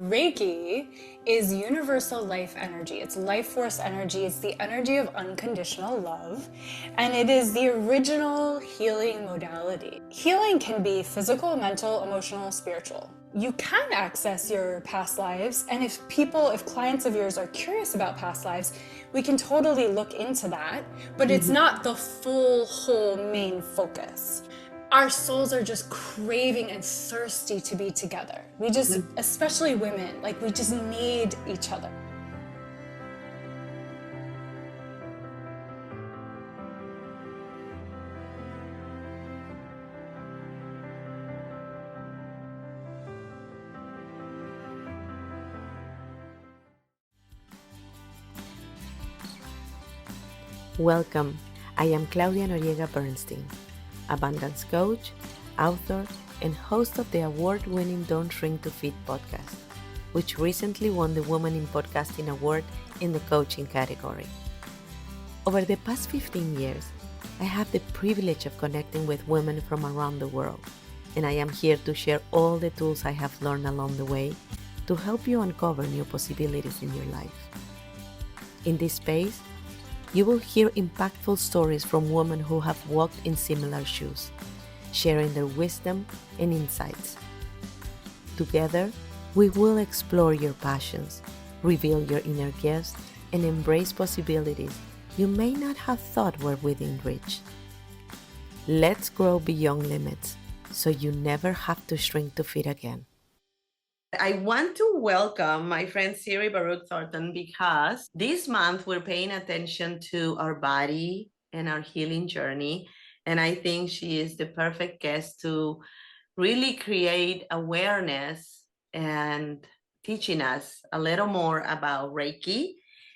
Reiki is universal life energy. It's life force energy. It's the energy of unconditional love. And it is the original healing modality. Healing can be physical, mental, emotional, spiritual. You can access your past lives. And if clients of yours are curious about past lives, we can totally look into that. But it's not the full, whole main focus. Our souls are just craving and thirsty to be together. We just, especially women, we just need each other. Welcome. I am Claudia Noriega-Bernstein, abundance coach, author, and host of the award-winning Don't Shrink to Fit podcast, which recently won the Woman in Podcasting Award in the coaching category. Over the past 15 years, I have the privilege of connecting with women from around the world, and I am here to share all the tools I have learned along the way to help you uncover new possibilities in your life. In this space, you will hear impactful stories from women who have walked in similar shoes, sharing their wisdom and insights. Together, we will explore your passions, reveal your inner gifts, and embrace possibilities you may not have thought were within reach. Let's grow beyond limits so you never have to shrink to fit again. I want to welcome my friend Siri Baruc Thornton because this month we're paying attention to our body and our healing journey. And I think she is the perfect guest to really create awareness and teaching us a little more about Reiki.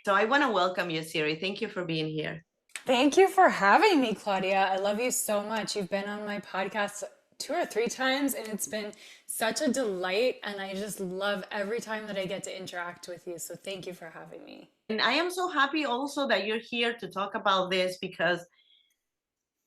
So I want to welcome you, Siri. Thank you for being here. Thank you for having me, Claudia. I love you so much. You've been on my podcast 2 or 3 times, and it's been such a delight. And I just love every time that I get to interact with you. So thank you for having me. And I am so happy also that you're here to talk about this because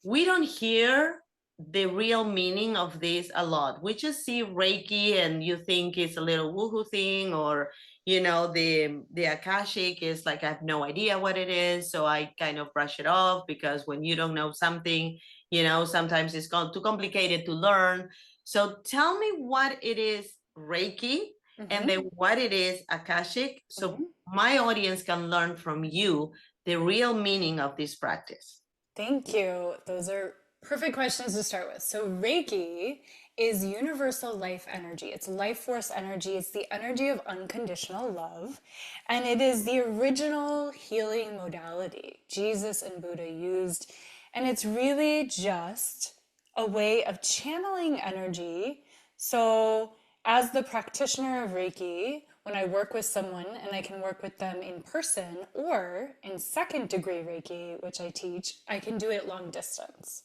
we don't hear the real meaning of this a lot. We just see Reiki and you think it's a little woohoo thing, or the Akashic is like, I have no idea what it is, so I kind of brush it off, because when you don't know something, sometimes it's too complicated to learn. So tell me what it is Reiki, and then what it is Akashic, so my audience can learn from you the real meaning of this practice. Thank you. Those are perfect questions to start with. So Reiki is universal life energy. It's life force energy. It's the energy of unconditional love. And it is the original healing modality Jesus and Buddha used. And it's really just a way of channeling energy. So as the practitioner of Reiki, when I work with someone, and I can work with them in person or in second degree Reiki, which I teach, I can do it long distance.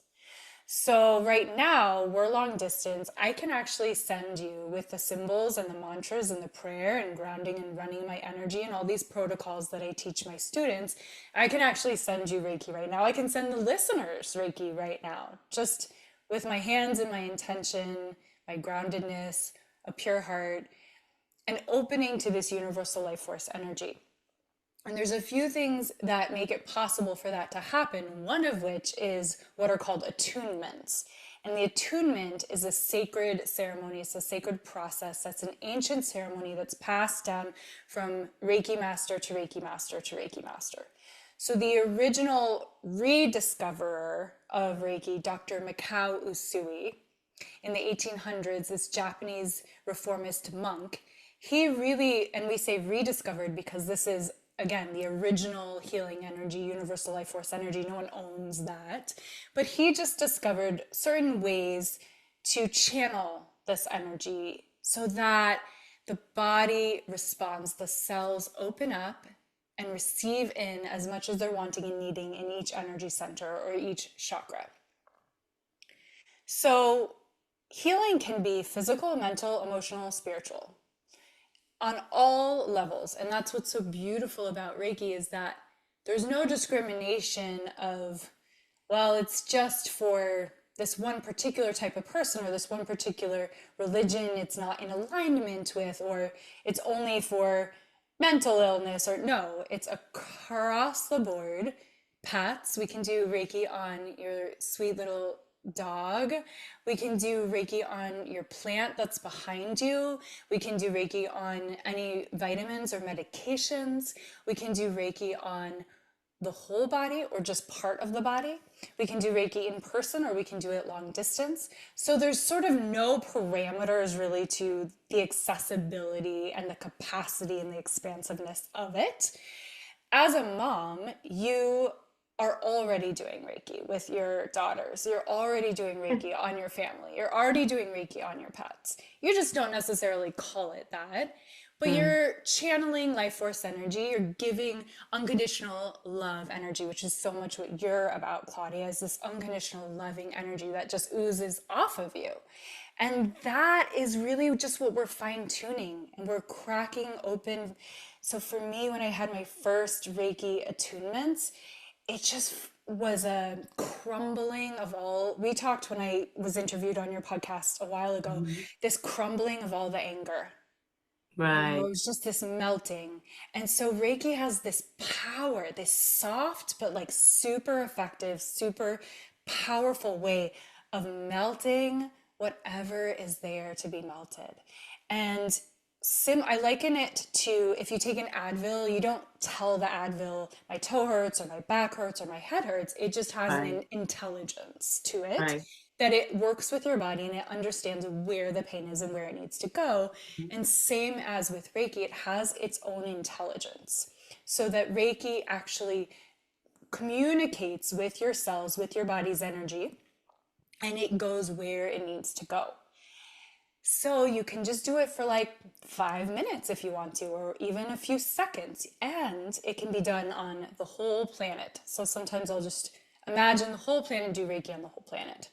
So right now we're long distance. I can actually send you with the symbols and the mantras and the prayer and grounding and running my energy and all these protocols that I teach my students. I can actually send you Reiki right now. I can send the listeners Reiki right now, just with my hands and my intention, my groundedness, a pure heart, and opening to this universal life force energy. And there's a few things that make it possible for that to happen, one of which is what are called attunements. And the attunement is a sacred ceremony. It's a sacred process. That's an ancient ceremony that's passed down from Reiki master to Reiki master to Reiki master. So the original rediscoverer of Reiki, Dr. Mikao Usui, in the 1800s, this Japanese reformist monk, he really, and we say rediscovered because this is, again, the original healing energy, universal life force energy. No one owns that. But he just discovered certain ways to channel this energy so that the body responds, the cells open up and receive in as much as they're wanting and needing in each energy center or each chakra. So healing can be physical, mental, emotional, spiritual, on all levels. And that's what's so beautiful about Reiki, is that there's no discrimination of, well, it's just for this one particular type of person or this one particular religion it's not in alignment with, or it's only for mental illness, or no, it's across the board. Pets, we can do Reiki on your sweet little dog. We can do Reiki on your plant that's behind you. We can do Reiki on any vitamins or medications. We can do Reiki on the whole body or just part of the body. We can do Reiki in person or we can do it long distance. So there's sort of no parameters really to the accessibility and the capacity and the expansiveness of it. As a mom, you are already doing Reiki with your daughters. You're already doing Reiki on your family. You're already doing Reiki on your pets. You just don't necessarily call it that, but you're channeling life force energy. You're giving unconditional love energy, which is so much what you're about, Claudia, is this unconditional loving energy that just oozes off of you. And that is really just what we're fine tuning and we're cracking open. So for me, when I had my first Reiki attunements, it just was a crumbling of all. We talked when I was interviewed on your podcast a while ago, this crumbling of all the anger. Right. It was just this melting. And so Reiki has this power, this soft, but like super effective, super powerful way of melting whatever is there to be melted. And I liken it to, if you take an Advil, you don't tell the Advil, my toe hurts or my back hurts or my head hurts. It just has an intelligence to it. That it works with your body and it understands where the pain is and where it needs to go. And same as with Reiki, it has its own intelligence. So that Reiki actually communicates with your cells, with your body's energy, and it goes where it needs to go. So you can just do it for like 5 minutes if you want to, or even a few seconds. And it can be done on the whole planet. So sometimes I'll just imagine the whole planet, do Reiki on the whole planet.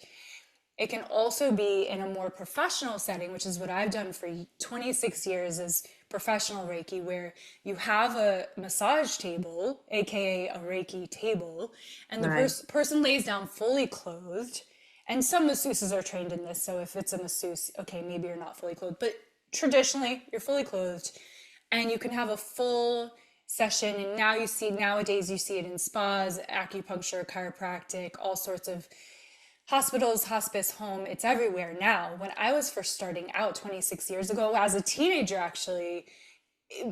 It can also be in a more professional setting, which is what I've done for 26 years, is professional Reiki, where you have a massage table, aka a Reiki table, and the person lays down fully clothed. And some masseuses are trained in this, so if it's a masseuse, okay, maybe you're not fully clothed, but traditionally you're fully clothed, and you can have a full session. And nowadays you see it in spas, acupuncture, chiropractic, all sorts of hospitals, hospice, home, it's everywhere now. When I was first starting out 26 years ago, as a teenager, actually,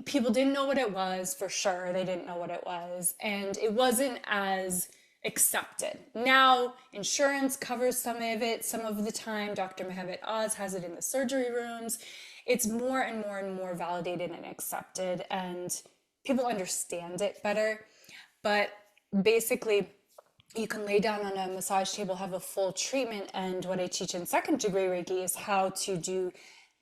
people didn't know what it was, for sure. They didn't know what it was. And it wasn't as accepted. Now, insurance covers some of it. Some of the time, Dr. Mehmet Oz has it in the surgery rooms. It's more and more and more validated and accepted, and people understand it better. But basically, you can lay down on a massage table, have a full treatment, and what I teach in second degree Reiki is how to do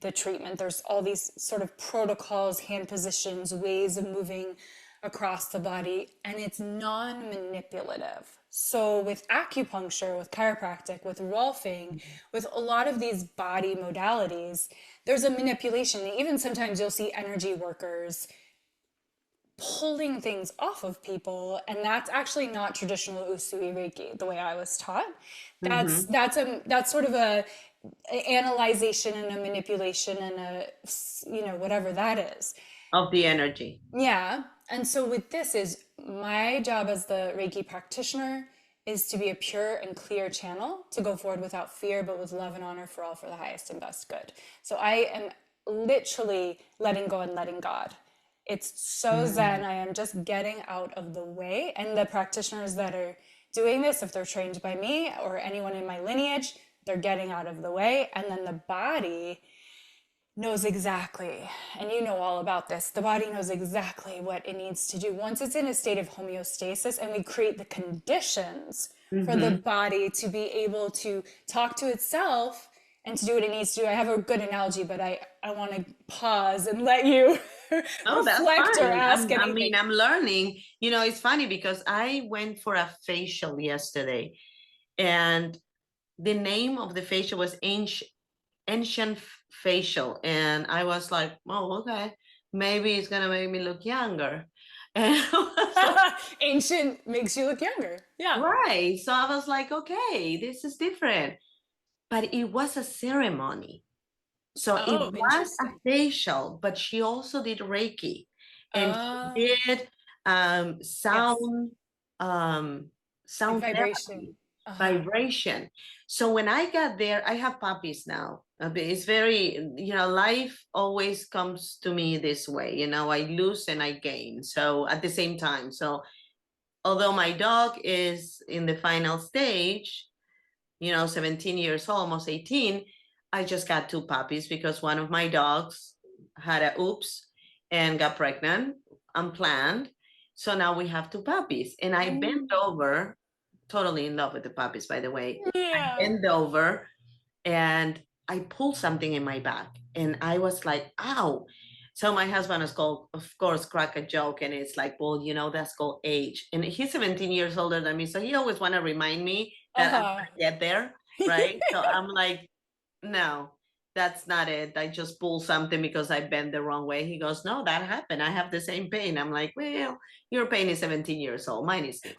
the treatment. There's all these sort of protocols, hand positions, ways of moving across the body, and it's non-manipulative. So with acupuncture, with chiropractic, with Rolfing, with a lot of these body modalities, there's a manipulation. Even sometimes you'll see energy workers pulling things off of people, and that's actually not traditional Usui Reiki the way I was taught. That's sort of a analyzation and a manipulation and a whatever that is of the energy. Yeah. And so with this, is my job as the Reiki practitioner is to be a pure and clear channel, to go forward without fear, but with love and honor for all, for the highest and best good. So I am literally letting go and letting God. It's so zen. I am just getting out of the way. And the practitioners that are doing this, if they're trained by me or anyone in my lineage, they're getting out of the way. And then the body knows exactly, and you know all about this, the body knows exactly what it needs to do once it's in a state of homeostasis, and we create the conditions for the body to be able to talk to itself and to do what it needs to do. I have a good analogy, but I want to pause and let you reflect or ask anything. I'm learning. It's funny because I went for a facial yesterday, and the name of the facial was ancient facial, and I was like, oh, okay, maybe it's gonna make me look younger. And I was like, Ancient makes you look younger. Yeah. right. So I was like, okay, this is different. But it was a ceremony. So it Oh, was a interesting. facial, but she also did Reiki, and she Oh, did yes. um, Like sound vibration. therapy, Uh-huh. vibration. So when I got there, I have puppies now. It's very, life always comes to me this way. I lose and I gain. So at the same time. So although my dog is in the final stage, 17 years old, almost 18, I just got two puppies because one of my dogs had a oops and got pregnant unplanned. So now we have two puppies. And I bent Mm. over, totally in love with the puppies, by the way. I Yeah. bent over and I pulled something in my back and I was like, ow. So my husband is called, of course, crack a joke. And it's like, well, that's called age. And he's 17 years older than me. So he always want to remind me that I'm Uh-huh. going to get there. Right. So I'm like, no, that's not it. I just pulled something because I bent the wrong way. He goes, no, that happened. I have the same pain. I'm like, well, your pain is 17 years old. Mine is new.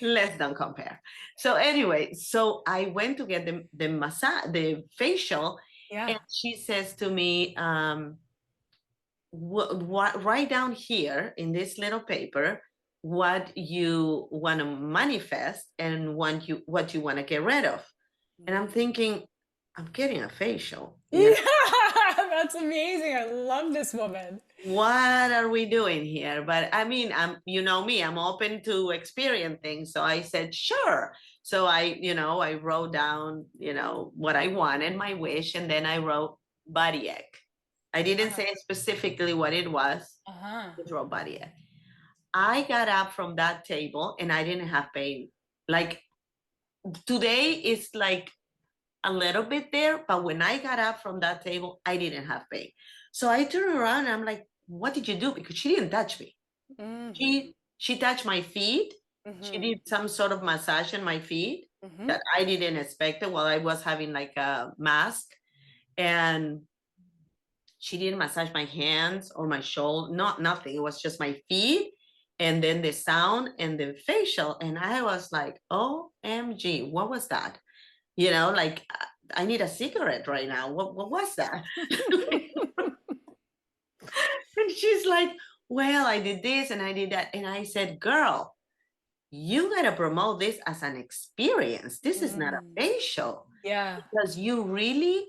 Let's not compare. So anyway, so I went to get the massage, the facial, and Yeah. she says to me, write down here in this little paper what you want to manifest and what you want to get rid of. And I'm Mm. thinking, I'm getting a facial. Yeah, that's amazing. I love this woman. What are we doing here? But I mean, me, I'm open to experience things. So I said, sure. So I wrote down, what I wanted, my wish, and then I wrote body egg. I didn't Uh-huh. say specifically what it was, Uh-huh. just wrote body egg. I got up from that table and I didn't have pain. Like today is like a little bit there, but when I got up from that table, I didn't have pain. So I turned around and I'm like, what did you do? Because she didn't touch me. Mm-hmm. She touched my feet. She Mm-hmm. did some sort of massage on my feet Mm-hmm. that I didn't expect it while I was having like a mask. And she didn't massage my hands or my shoulder, not nothing. It was just my feet and then the sound and the facial. And I was like, OMG, what was that? Like I need a cigarette right now. What was that? And she's like, well, I did this and I did that. And I said, girl, you got to promote this as an experience. This is not a Mm. facial Yeah. because you really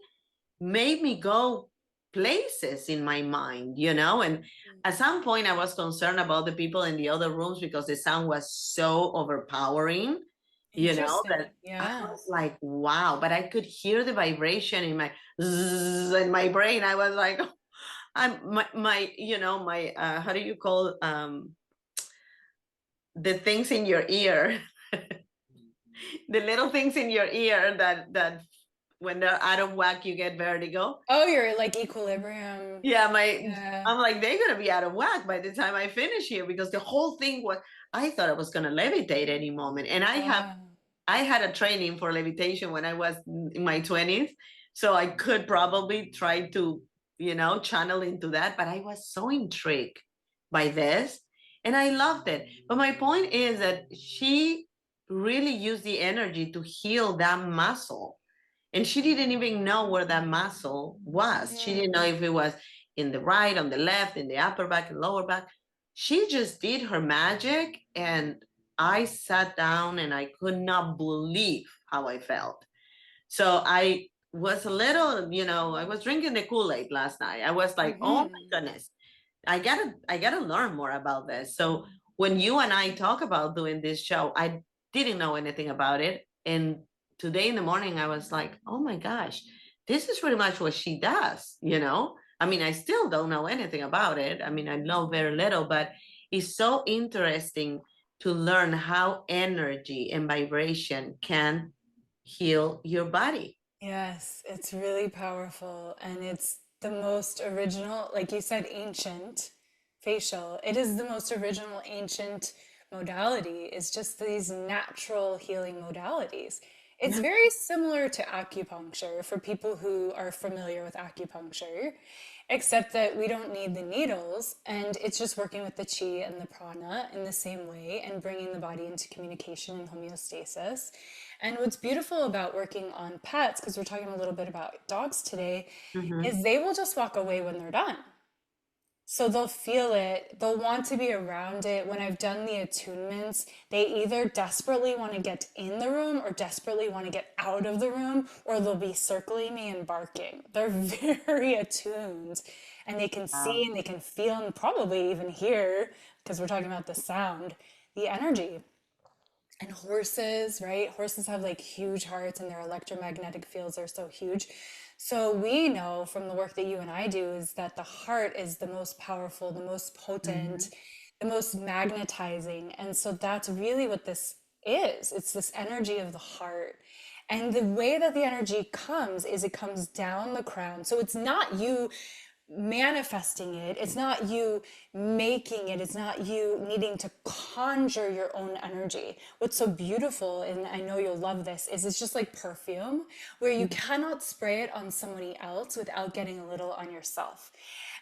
made me go places in my mind, And at some point, I was concerned about the people in the other rooms because the sound was so overpowering, that Interesting. I Yeah. was like, wow. But I could hear the vibration in my zzz, in my brain. I was like, I'm my my how do you call the things in your ear, the little things in your ear that when they're out of whack you get vertigo. Oh, you're like equilibrium. Yeah, Yeah. I'm like, they're gonna be out of whack by the time I finish here because the whole thing was, I thought I was gonna levitate any moment. And Wow. I had a training for levitation when I was in my 20s. So I could probably try to, channel into that. But I was so intrigued by this and I loved it. But my point is that she really used the energy to heal that muscle. And she didn't even know where that muscle was. She didn't know Mm. if it was in the right, on the left, in the upper back, and lower back. She just did her magic. And I sat down and I could not believe how I felt. So I was a little, I was drinking the Kool-Aid last night. I was like, oh Mm-hmm. my goodness, I gotta learn more about this. So when you and I talk about doing this show, I didn't know anything about it. And today in the morning, I was like, oh my gosh, this is pretty much what she does. I mean, I still don't know anything about it. I mean, I know very little, but it's so interesting to learn how energy and vibration can heal your body. Yes, it's really powerful and it's the most original, like you said, ancient facial. It is the most original ancient modality. It's just these natural healing modalities. It's very similar to acupuncture for people who are familiar with acupuncture. except that we don't need the needles, and it's just working with the chi and the prana in the same way and bringing the body into communication and homeostasis. And what's beautiful about working on pets, because we're talking a little bit about dogs today, Mm-hmm. is they will just walk away when they're done. So they'll feel it, they'll want to be around it. When I've done the attunements, they either desperately want to get in the room or desperately want to get out of the room, or they'll be circling me and barking. They're very attuned, and they can see Wow. and they can feel and probably even hear, because we're talking about the sound, the energy. And horses, right? Horses have like huge hearts and their electromagnetic fields are so huge. So we know from the work that you and I do is that the heart is the most powerful, the most Mm-hmm. potent, the most magnetizing. And so that's really what this is. It's this energy of the heart. And the way that the energy comes is it comes down the crown. So it's not you manifesting it. It's not you making it. It's not you needing to conjure your own energy. What's so beautiful, and I know you'll love this, is it's just like perfume, where you cannot spray it on somebody else without getting a little on yourself.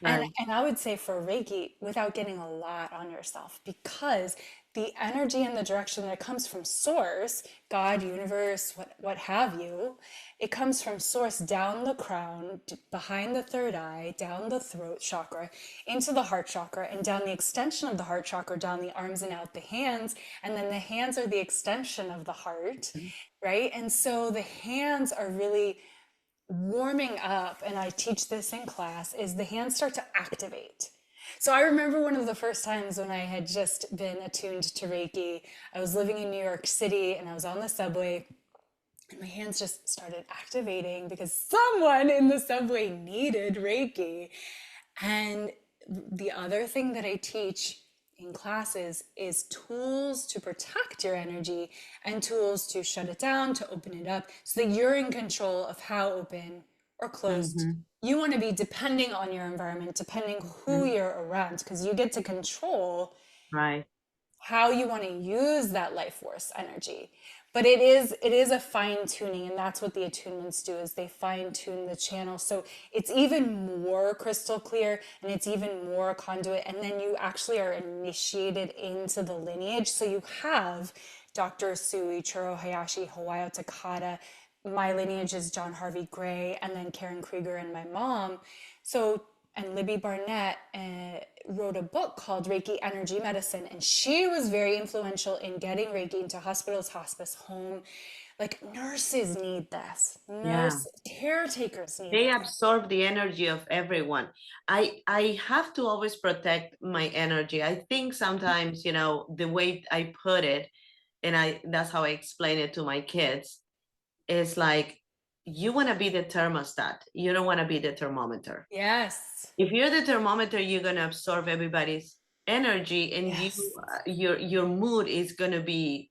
Right. And I would say for Reiki, without getting a lot on yourself, because the energy and the direction that it comes from source, God, universe, what have you, it comes from source down the crown, behind the third eye, down the throat chakra, into the heart chakra, and down the extension of the heart chakra, down the arms and out the hands. And then the hands are the extension of the heart, right? And so the hands are really warming up, and I teach this in class, is the hands start to activate. So I remember one of the first times when I had just been attuned to Reiki. I was living in New York City and I was on the subway, and my hands just started activating because someone in the subway needed Reiki. And the other thing that I teach in classes is tools to protect your energy and tools to shut it down, to open it up, so that you're in control of how open or closed Mm-hmm. you want to be, depending on your environment, depending who you're around, because you get to control Right. how you want to use that life force energy. But it is a fine tuning, and that's what the attunements do, is they fine tune the channel so it's even more crystal clear and it's even more conduit. And then you actually are initiated into the lineage. So you have Dr. Usui, Churo Hayashi, Hawayo Takata. My lineage is John Harvey Gray, and then Karen Krieger and my mom. So, and Libby Barnett wrote a book called Reiki Energy Medicine, and she was very influential in getting Reiki into hospitals, hospice, home. Like nurses need this, Yeah. nurse caretakers need They this. absorb the energy of everyone. I have to always protect my energy. I think sometimes, the way I put it, and that's how I explain it to my kids, is like you want to be the thermostat. You don't want to be the thermometer. Yes, If you're the thermometer, you're going to absorb everybody's energy, and yes, your mood is going to be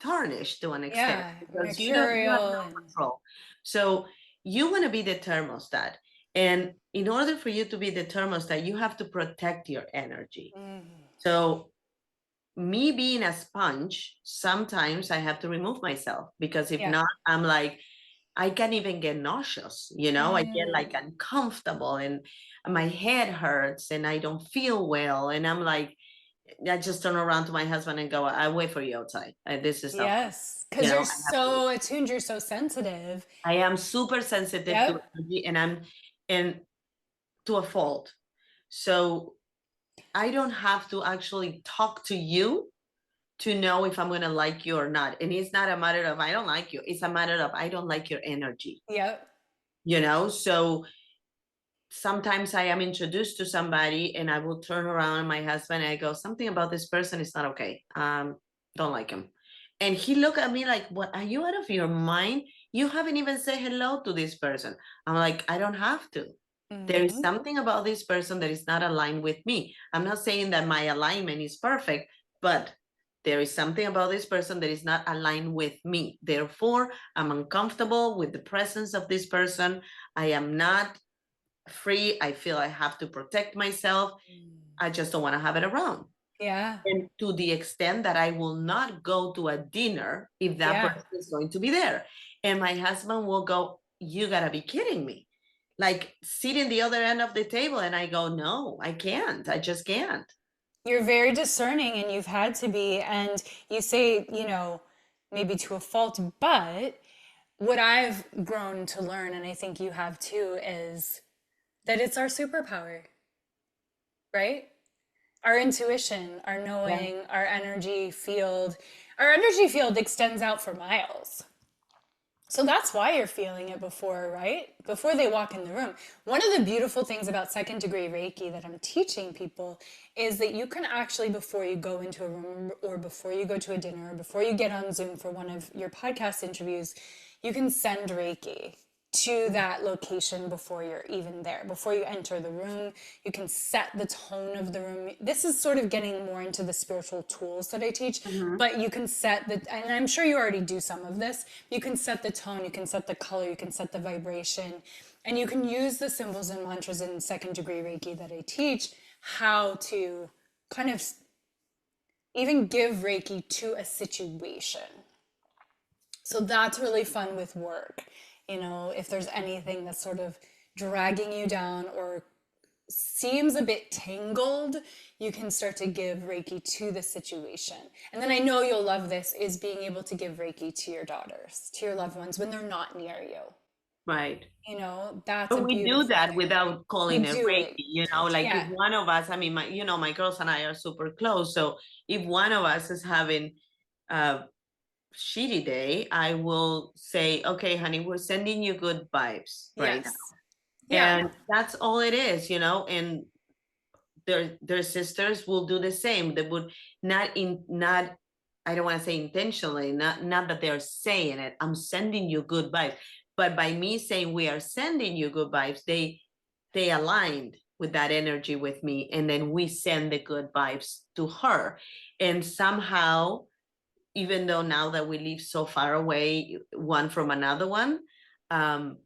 tarnished to an extent yeah, because you have mercurial no and control. So you want to be the thermostat, and in order for you to be the thermostat, you have to protect your energy. So me being a sponge, sometimes I have to remove myself, because if yeah. not, I'm like, I can even get nauseous, I get like Mm, uncomfortable, and my head hurts and I don't feel well. And I'm like, I just turn around to my husband and go, I wait for you outside. This is not fun. yes, because you're I have to. so attuned, you're so sensitive. I am super sensitive to Yep. energy, and to a fault. So I don't have to actually talk to you to know if I'm going to like you or not. And it's not a matter of I don't like you. It's a matter of I don't like your energy, Yep. So sometimes I am introduced to somebody and I will turn around my husband and I go, something about this person is not okay. Don't like him. And he looked at me like, what, are you out of your mind? You haven't even said hello to this person. I'm like, I don't have to. There is Hmm. something about this person that is not aligned with me. I'm not saying that my alignment is perfect, but there is something about this person that is not aligned with me. Therefore, I'm uncomfortable with the presence of this person. I am not free. I feel I have to protect myself. I just don't want to have it around. Yeah. And to the extent that I will not go to a dinner if that Yeah. person is going to be there. And my husband will go, you got to be kidding me. like sitting the other end of the table, and I go, no, I can't. I just can't. You're very discerning, and you've had to be. And you say, maybe to a fault, but what I've grown to learn, and I think you have too, is that it's our superpower, right? Our intuition, our Yeah. knowing, our energy field. Our energy field extends out for miles. So that's why you're feeling it before, right? Before they walk in the room. One of the beautiful things about second degree Reiki that I'm teaching people is that you can actually, before you go into a room or before you go to a dinner or before you get on Zoom for one of your podcast interviews, you can send Reiki to that location before you're even there. Before you enter the room, you can set the tone of the room. This is sort of getting more into the spiritual tools that I teach, but you can set the, and I'm sure you already do some of this, you can set the tone, you can set the color, you can set the vibration, and you can use the symbols and mantras in second degree Reiki that I teach, how to kind of even give Reiki to a situation. So that's really fun with work. If there's anything that's sort of dragging you down or seems a bit tangled, you can start to give Reiki to the situation. And then I know you'll love this, is being able to give Reiki to your daughters, to your loved ones when they're not near you. Right. That's But a we do beautiful that thing. without We calling it do Reiki, it. like if Yeah. one of us, I mean, my girls and I are super close. So if one of us is having a shitty day, I will say, okay, honey, we're sending you good vibes right now. Yes. Yeah. And that's all it is, and their sisters will do the same. They would not I don't want to say intentionally, not that they're saying it, I'm sending you good vibes, but by me saying we are sending you good vibes, they aligned with that energy with me, and then we send the good vibes to her. And somehow, even though now that we live so far away one from another one,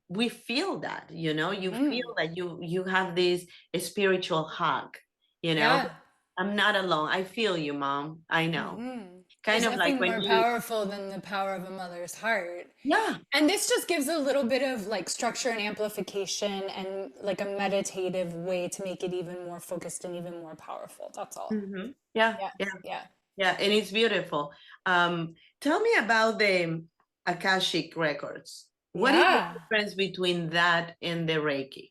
we feel that, you feel that you have this spiritual hug, you know Yeah. I'm not alone. I feel you, mom. I know. Kind There's of like nothing when more you, powerful than the power of a mother's heart. yeah. And this just gives a little bit of like structure and amplification and like a meditative way to make it even more focused and even more powerful. That's all. Yeah, Yeah. yeah, Yeah. yeah, and it's beautiful. Tell me about the Akashic records. What is the Yeah. difference between that and the Reiki?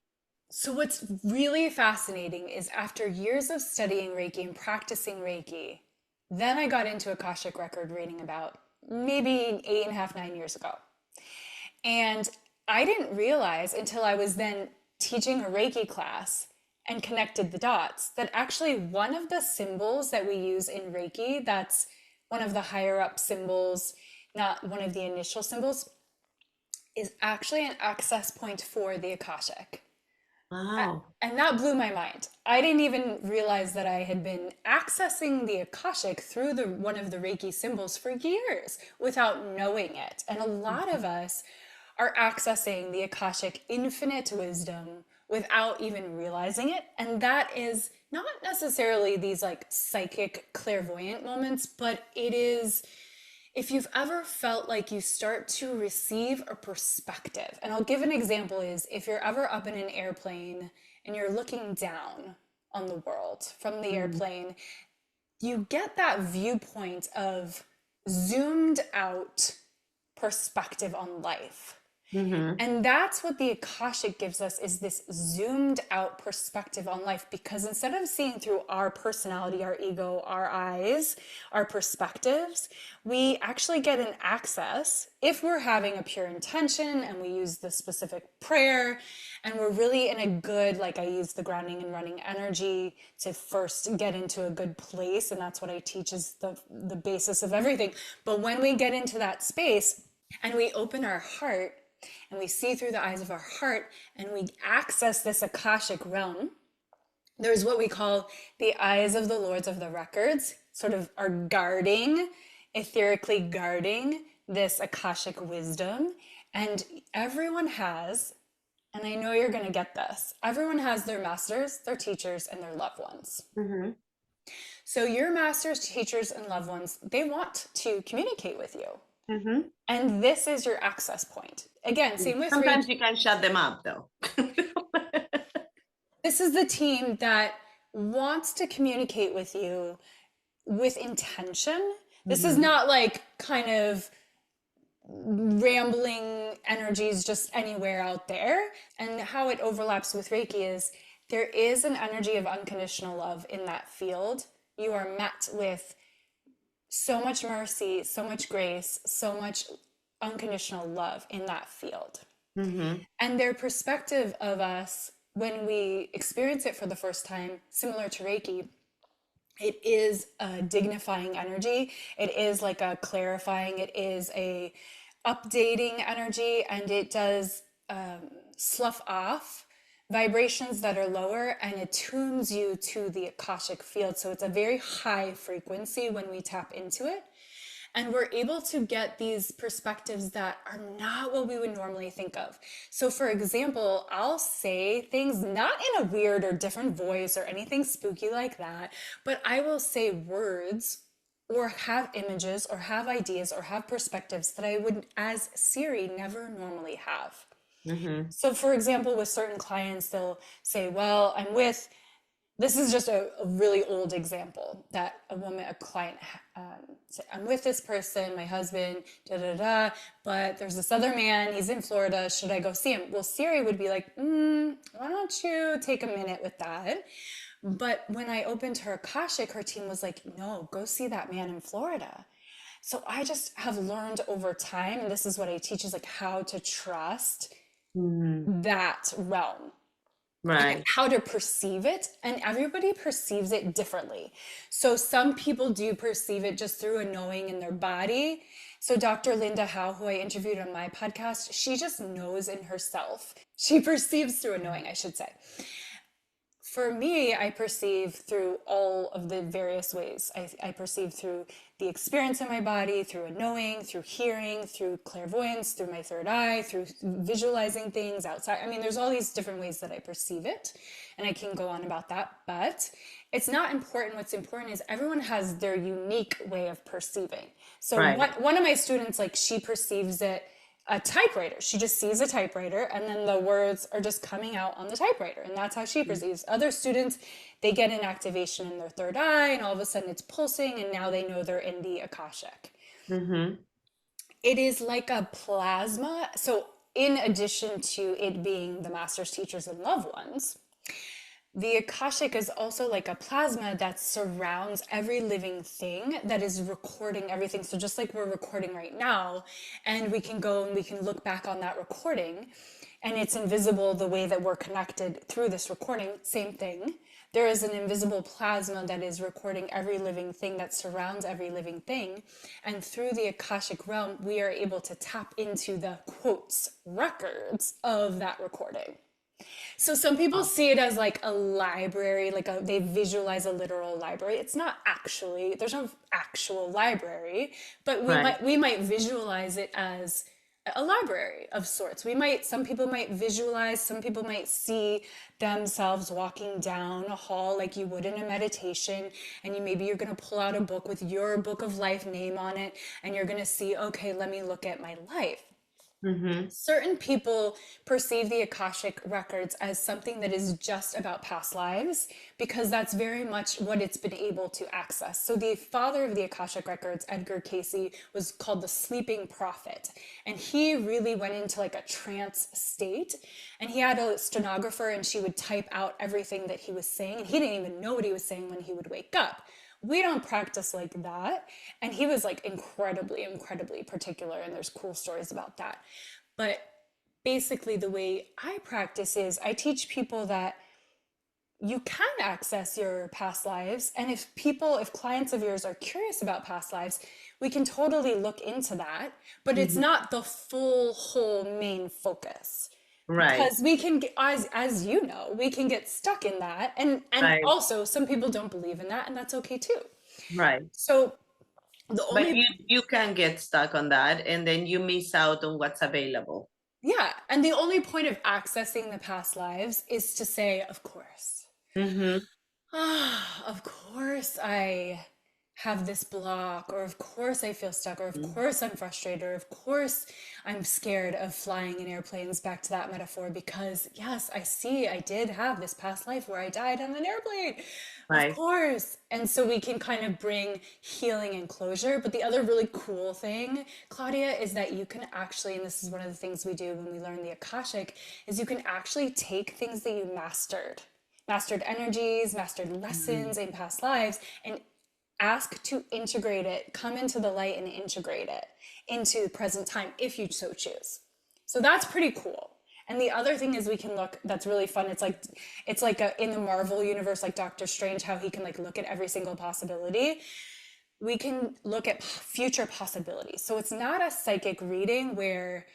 So, what's really fascinating is after years of studying Reiki and practicing Reiki, then I got into Akashic record reading about maybe 8.5, 9 years ago. And I didn't realize until I was then teaching a Reiki class and connected the dots that actually one of the symbols that we use in Reiki, that's one of the higher up symbols, not one of the initial symbols, is actually an access point for the Akashic. Wow. And that blew my mind. I didn't even realize that I had been accessing the Akashic through one of the Reiki symbols for years without knowing it. And a lot of us are accessing the Akashic infinite wisdom without even realizing it. And that is not necessarily these like psychic clairvoyant moments, but it is if you've ever felt like you start to receive a perspective. And I'll give an example is if you're ever up in an airplane and you're looking down on the world from the airplane, you get that viewpoint of zoomed out perspective on life. And that's what the Akashic gives us, is this zoomed out perspective on life, because instead of seeing through our personality, our ego, our eyes, our perspectives, we actually get an access if we're having a pure intention and we use the specific prayer and we're really in a good, like I use the grounding and running energy to first get into a good place. And that's what I teach is the basis of everything. But when we get into that space and we open our heart, and we see through the eyes of our heart and we access this Akashic realm, there's what we call the eyes of the Lords of the Records, sort of are guarding, etherically guarding this Akashic wisdom. And everyone has, and I know you're going to get this, everyone has their masters, their teachers, and their loved ones. So your masters, teachers, and loved ones, they want to communicate with you. Mm-hmm. And this is your access point. Again, same with Sometimes Reiki. you can shut them up, though. This is the team that wants to communicate with you with intention. This is Mm-hmm. not like kind of rambling energies just anywhere out there. And how it overlaps with Reiki is there is an energy of unconditional love in that field. You are met with so much mercy, so much grace, so much unconditional love in that field. Mm-hmm. And their perspective of us when we experience it for the first time, similar to Reiki, it is a dignifying energy. It is like a clarifying, it is a updating energy, and it does slough off vibrations that are lower and attunes you to the Akashic field. So it's a very high frequency when we tap into it. And we're able to get these perspectives that are not what we would normally think of. So, for example, I'll say things not in a weird or different voice or anything spooky like that, but I will say words or have images or have ideas or have perspectives that I would, as Siri, never normally have. Mm-hmm. So, for example, with certain clients, they'll say, well, this is just a really old example that a client said, I'm with this person, my husband, da da da, but there's this other man, he's in Florida, should I go see him? Well, Siri would be like, why don't you take a minute with that? But when I opened her Akashic, her team was like, no, go see that man in Florida. So I just have learned over time, and this is what I teach, is like how to trust Mm-hmm. that realm and Right. how to perceive it. And everybody perceives it differently. So some people do perceive it just through a knowing in their body. So Dr. Linda Howe, who I interviewed on my podcast, she just knows in herself. She perceives through a knowing, I should say. For me, I perceive through all of the various ways. I perceive through the experience in my body, through a knowing, through hearing, through clairvoyance, through my third eye, through visualizing things outside. I mean, there's all these different ways that I perceive it, and I can go on about that, but it's not important. What's important is everyone has their unique way of perceiving. So Right. one of my students, like, she perceives it a typewriter. She just sees a typewriter and then the words are just coming out on the typewriter. And that's how she perceives. Other students, they get an activation in their third eye and all of a sudden it's pulsing and now they know they're in the Akashic. Mm-hmm. It is like a plasma. So in addition to it being the master's teachers and loved ones, the Akashic is also like a plasma that surrounds every living thing that is recording everything. So just like we're recording right now, and we can go and we can look back on that recording, and it's invisible the way that we're connected through this recording, same thing. There is an invisible plasma that is recording every living thing that surrounds every living thing. And through the Akashic realm, we are able to tap into the quotes, records of that recording. So some people see it as like a library, they visualize a literal library. It's not actually, there's no actual library, but Right. we might visualize it as a library of sorts. Some people might visualize, some people might see themselves walking down a hall like you would in a meditation, and maybe you're going to pull out a book with your book of life name on it, and you're going to see, okay, let me look at my life. Mm-hmm. Certain people perceive the Akashic records as something that is just about past lives because that's very much what it's been able to access. So the father of the Akashic records, Edgar Cayce, was called the sleeping prophet. And he really went into like a trance state. And he had a stenographer and she would type out everything that he was saying. And he didn't even know what he was saying when he would wake up. We don't practice like that. And he was like incredibly, incredibly particular. And there's cool stories about that. But basically, the way I practice is I teach people that you can access your past lives. And if clients of yours are curious about past lives, we can totally look into that. But it's Mm-hmm. not the full, whole main focus. Right. Because we can get, as you know, we can get stuck in that. And Right. also some people don't believe in that, and that's okay too. Right. So the But only you can get stuck on that and then you miss out on what's available. yeah, and the only point of accessing the past lives is to say, of course. Mm-hmm. Ah, of course I have this block, or of course I feel stuck, or of course I'm frustrated, or of course I'm scared of flying in airplanes, back to that metaphor, because yes, I did have this past life where I died on an airplane. Of Right. course. And so we can kind of bring healing and closure. But the other really cool thing, Claudia, is that you can actually, and this is one of the things we do when we learn the Akashic, is you can actually take things that you mastered energies, mastered Mhm. lessons in past lives, and ask to integrate it, come into the light and integrate it into present time if you so choose. So that's pretty cool. And the other thing is we can look, that's really fun. It's like in the Marvel universe, like Doctor Strange, how he can like look at every single possibility. We can look at future possibilities. So it's not a psychic reading where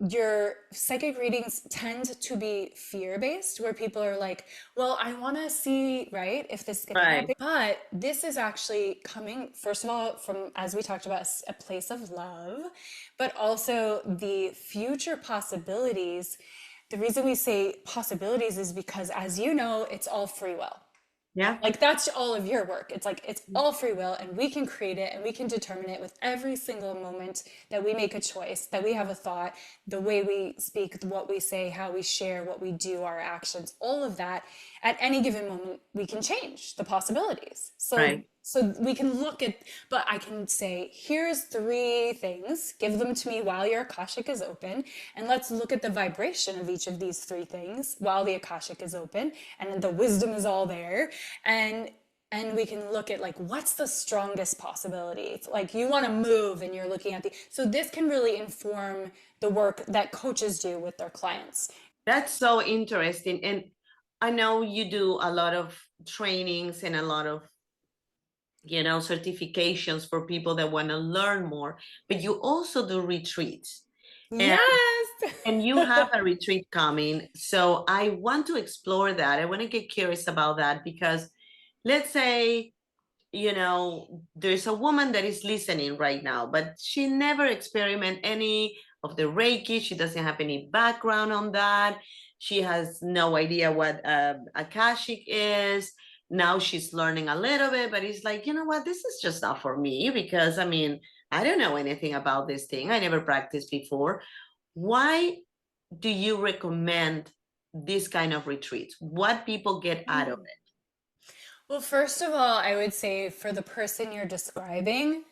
your psychic readings tend to be fear-based, where people are like, well, I want to see, right, if this is going to Right. happen. But this is actually coming, first of all, from, as we talked about, a place of love, but also the future possibilities. The reason we say possibilities is because, as you know, it's all free will. Yeah. Like that's all of your work. It's like it's all free will, and we can create it and we can determine it with every single moment that we make a choice, that we have a thought, the way we speak, what we say, how we share, what we do, our actions, all of that. At any given moment, we can change the possibilities. Right. So we can look at, but I can say, here's three things, give them to me while your Akashic is open, and let's look at the vibration of each of these three things while the Akashic is open, and the wisdom is all there. And we can look at like, what's the strongest possibility? It's like you want to move and you're looking at so this can really inform the work that coaches do with their clients. That's so interesting. And I know you do a lot of trainings and a lot of, certifications for people that want to learn more, but you also do retreats. And Yes. and you have a retreat coming. So I want to explore that. I want to get curious about that because let's say, there's a woman that is listening right now, but she never experiment any of the Reiki. She doesn't have any background on that. She has no idea what Akashic is. Now she's learning a little bit, but it's like, you know what? This is just not for me because I don't know anything about this thing. I never practiced before. Why do you recommend this kind of retreats? What people get out of it? Well, first of all, I would say for the person you're describing,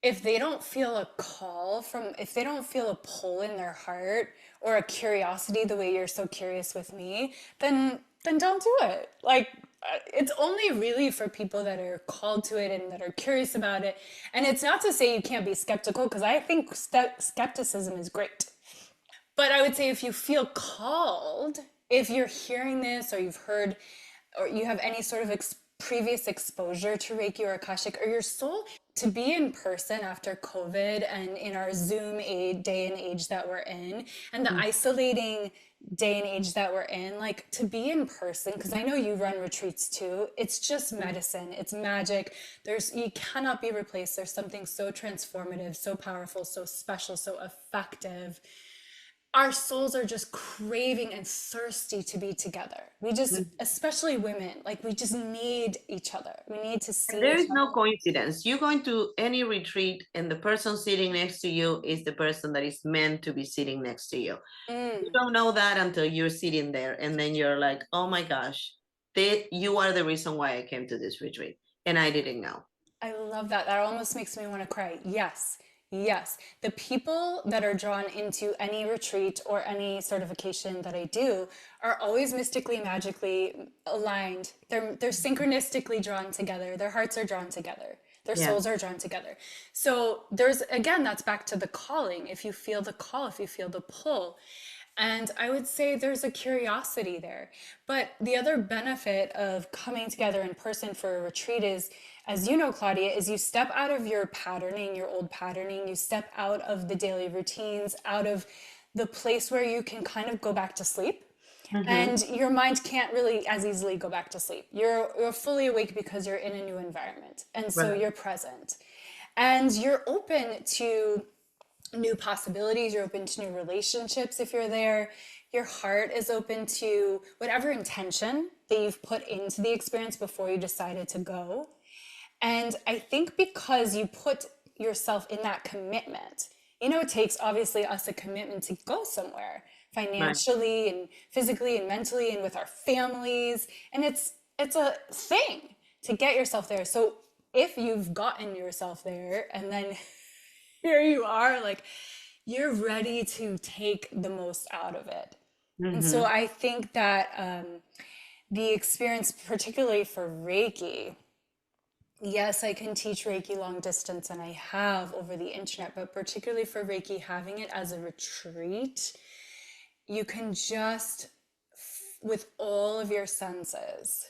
if they don't feel a call from, if they don't feel a pull in their heart or a curiosity the way you're so curious with me, then don't do it. Like it's only really for people that are called to it and that are curious about it. And it's not to say you can't be skeptical, because I think skepticism is great. But I would say if you feel called, if you're hearing this or you've heard or you have any sort of previous exposure to Reiki or Akashic, or your soul, to be in person after COVID and in our Zoom day and age that we're in, and the isolating day and age that we're in, like to be in person, because I know you run retreats too, it's just medicine, it's magic. You cannot be replaced. There's something so transformative, so powerful, so special, so effective. Our souls are just craving and thirsty to be together. We just, Mhm. especially women, like we just need each other. We need to And see there each is no other. coincidence. You go into any retreat, and the person sitting next to you is the person that is meant to be sitting next to you. You don't know that until you're sitting there, and then you're like, "Oh my gosh, you are the reason why I came to this retreat, and I didn't know." I love that. That almost makes me want to cry. Yes. Yes. The people that are drawn into any retreat or any certification that I do are always mystically, magically aligned. They're synchronistically drawn together. Their hearts are drawn together. Their Yeah. souls are drawn together. So there's, again, that's back to the calling. If you feel the call, if you feel the pull. And I would say there's a curiosity there. But the other benefit of coming together in person for a retreat is, as you know, Claudia, is you step out of your patterning, your old patterning, you step out of the daily routines, out of the place where you can kind of go back to sleep. Mm-hmm. And your mind can't really as easily go back to sleep. You're fully awake because you're in a new environment. And so Right. you're present. And you're open to new possibilities, you're open to new relationships if you're there. Your heart is open to whatever intention that you've put into the experience before you decided to go. And I think because you put yourself in that commitment, you know, it takes obviously us a commitment to go somewhere Right. financially and physically and mentally and with our families. And it's a thing to get yourself there. So if you've gotten yourself there and then here you are, like you're ready to take the most out of it. And so Mm-hmm. I think that the experience, particularly for Reiki, yes, I can teach Reiki long distance and I have over the internet, but particularly for Reiki, having it as a retreat, you can just, with all of your senses,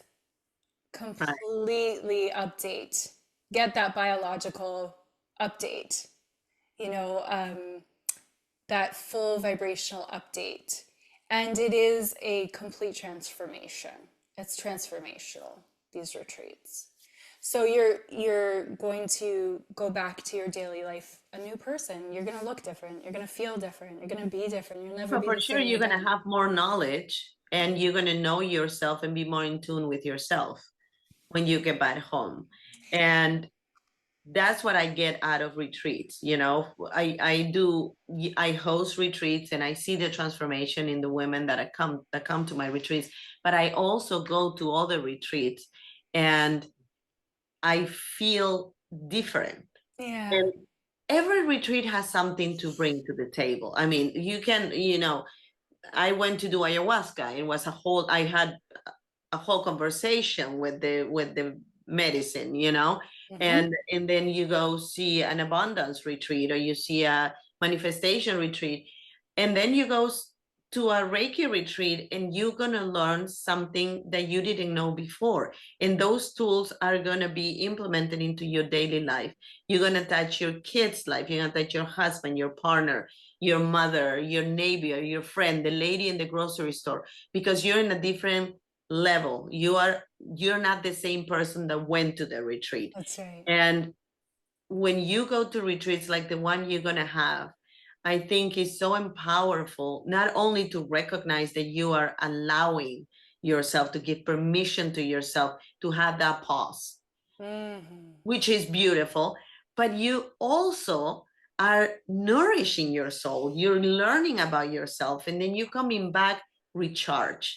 Right. completely update, get that biological update, you know, that full vibrational update. And it is a complete transformation. It's transformational, these retreats. So you're going to go back to your daily life a new person. You're going to look different. You're going to feel different. You're going to be different. You'll never So be for the sure, same you're going again. to have more knowledge and you're going to know yourself and be more in tune with yourself when you get back home. And that's what I get out of retreats. You know, I host retreats and I see the transformation in the women that come to my retreats, but I also go to other retreats and I feel different. Yeah. And every retreat has something to bring to the table. I mean, you can, you know, I went to do ayahuasca. It was I had a whole conversation with the medicine, you know, Mm-hmm. and then you go see an abundance retreat or you see a manifestation retreat, and then you go to a Reiki retreat and you're going to learn something that you didn't know before. And those tools are going to be implemented into your daily life. You're going to touch your kids' life. You're going to touch your husband, your partner, your mother, your neighbor, your friend, the lady in the grocery store, because you're in a different level. You're not the same person that went to the retreat. That's right. And when you go to retreats like the one you're going to have, I think is so powerful, not only to recognize that you are allowing yourself to give permission to yourself to have that pause, Mm-hmm. which is beautiful, but you also are nourishing your soul. You're learning about yourself, and then you're coming back recharged.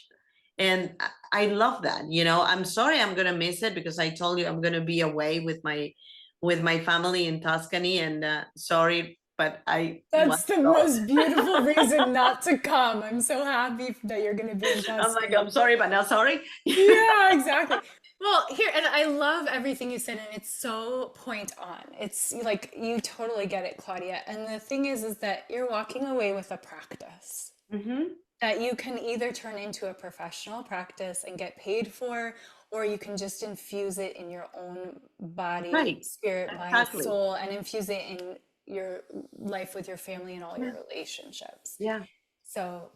And I love that. You know, I'm sorry I'm gonna miss it because I told you I'm gonna be away with my family in Tuscany, and sorry, but I want That's the to go. most beautiful reason not to come. I'm so happy that you're going to be in I'm like, Tuscany. I'm sorry, but not sorry. Yeah, exactly. Well, here, and I love everything you said, and it's so point on. It's like you totally get it, Claudia. And the thing is that you're walking away with a practice Mm-hmm. that you can either turn into a professional practice and get paid for, or you can just infuse it in your own body, Right. spirit, mind, Exactly. soul, and infuse it in your life with your family and all your Yeah. relationships. Yeah. So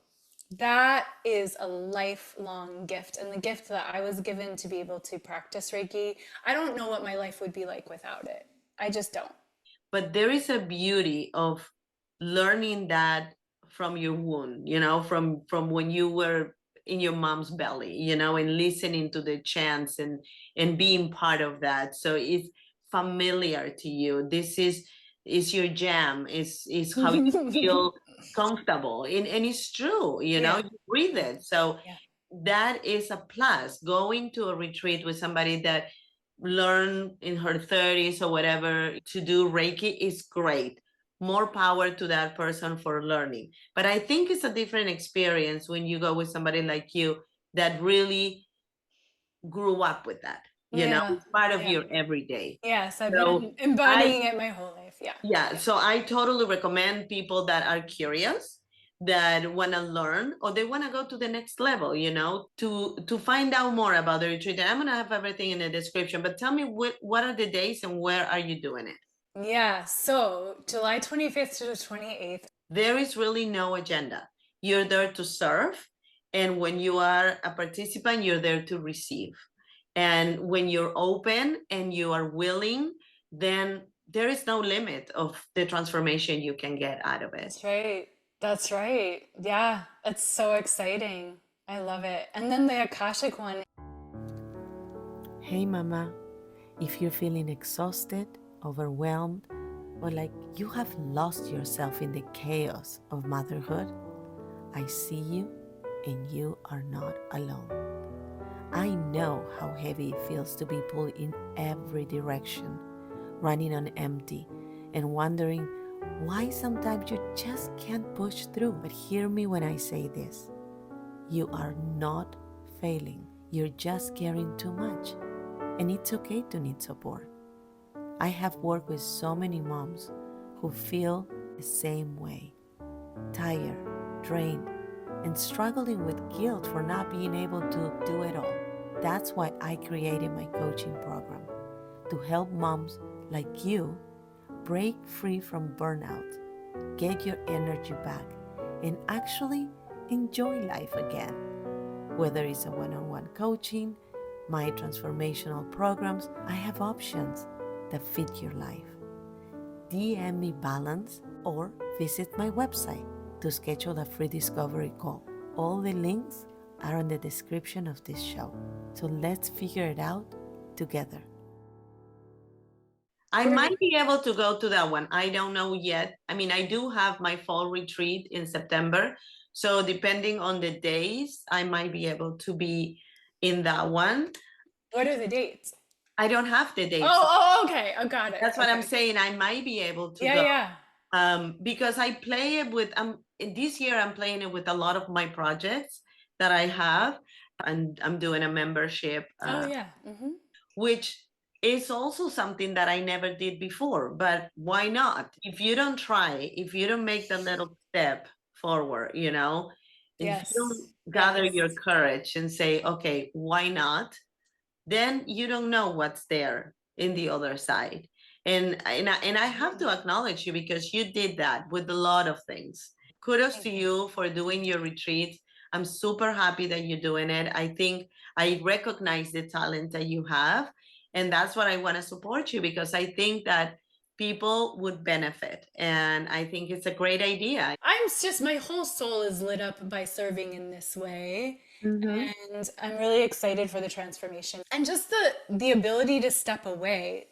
that is a lifelong gift. And the gift that I was given to be able to practice Reiki, I don't know what my life would be like without it. I just don't. But there is a beauty of learning that from your wound, you know, from when you were in your mom's belly, you know, and listening to the chants and being part of that. So it's familiar to you. This is your jam, is how you feel comfortable. And it's true, you know, Yeah. you breathe it. So Yeah. that is a plus. Going to a retreat with somebody that learn in her 30s or whatever to do Reiki is great. More power to that person for learning. But I think it's a different experience when you go with somebody like you that really grew up with that. You know, Yeah. it's part of Yeah. your everyday. Yes, I've So been I embodying it my whole life. Yeah. yeah, so I totally recommend people that are curious, that want to learn, or they want to go to the next level, you know, to find out more about the retreat. And I'm gonna have everything in the description. But tell me what are the days and where are you doing it? Yeah. So July 25th to the 28th. There is really no agenda. You're there to serve, and when you are a participant, you're there to receive. And when you're open and you are willing, then there is no limit of the transformation you can get out of it. That's right. That's right. Yeah. It's so exciting. I love it. And then the Akashic one. Hey, Mama. If you're feeling exhausted, overwhelmed, or like you have lost yourself in the chaos of motherhood, I see you and you are not alone. I know how heavy it feels to be pulled in every direction, running on empty, and wondering why sometimes you just can't push through. But hear me when I say this. You are not failing. You're just carrying too much. And it's okay to need support. I have worked with so many moms who feel the same way. Tired, drained, and struggling with guilt for not being able to do it all. That's why I created my coaching program, to help moms like you break free from burnout, get your energy back, and actually enjoy life again. Whether it's a one-on-one coaching, my transformational programs, I have options that fit your life. DM me Balance or visit my website to schedule a free discovery call. All the links are in the description of this show. So let's figure it out together. I might be able to go to that one. I don't know yet. I mean, I do have my fall retreat in September. So depending on the days, I might be able to be in that one. What are the dates? I don't have the dates. Okay. I got it. That's what I'm saying. I might be able to go. Yeah. Because I play it with, this year I'm playing it with a lot of my projects that I have. And I'm doing a membership. Which is also something that I never did before, but why not? If you don't try, if you don't make the little step forward, you know, if you don't gather your courage and say, okay, why not? Then you don't know what's there in the other side. And I have to acknowledge you because you did that with a lot of things. Kudos to you for doing your retreats. I'm super happy that you're doing it. I think I recognize the talent that you have. And that's what I want to support you because I think that people would benefit. And I think it's a great idea. My whole soul is lit up by serving in this way. And I'm really excited for the transformation and just the ability to step away.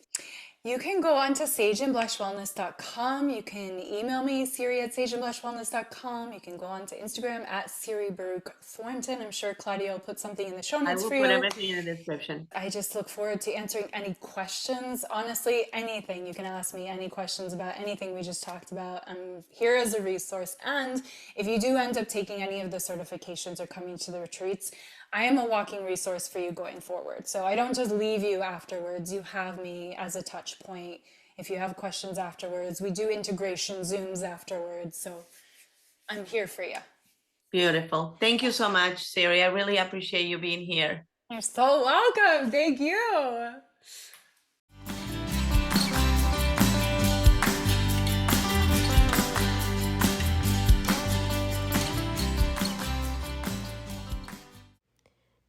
You can go on to sageandblushwellness.com. You can email me, Siri@sageandblushwellness.com. You can go on to Instagram at Siri Baruc Thornton. I'm sure Claudia will put something in the show notes for you. I will put everything in the description. I just look forward to answering any questions. Honestly, anything. You can ask me any questions about anything we just talked about. I'm here as a resource. And if you do end up taking any of the certifications or coming to the retreats, I am a walking resource for you going forward. So I don't just leave you afterwards. You have me as a touch point. If you have questions afterwards, we do integration Zooms afterwards. So I'm here for you. Beautiful. Thank you so much, Siri. I really appreciate you being here. You're so welcome. Thank you.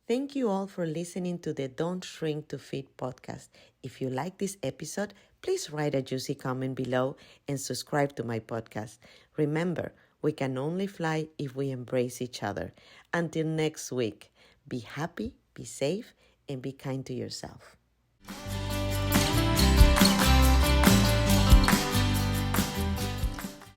Thank you all for listening to the Don't Shrink to Fit podcast. If you like this episode, please write a juicy comment below and subscribe to my podcast. Remember, we can only fly if we embrace each other. Until next week, be happy, be safe, and be kind to yourself.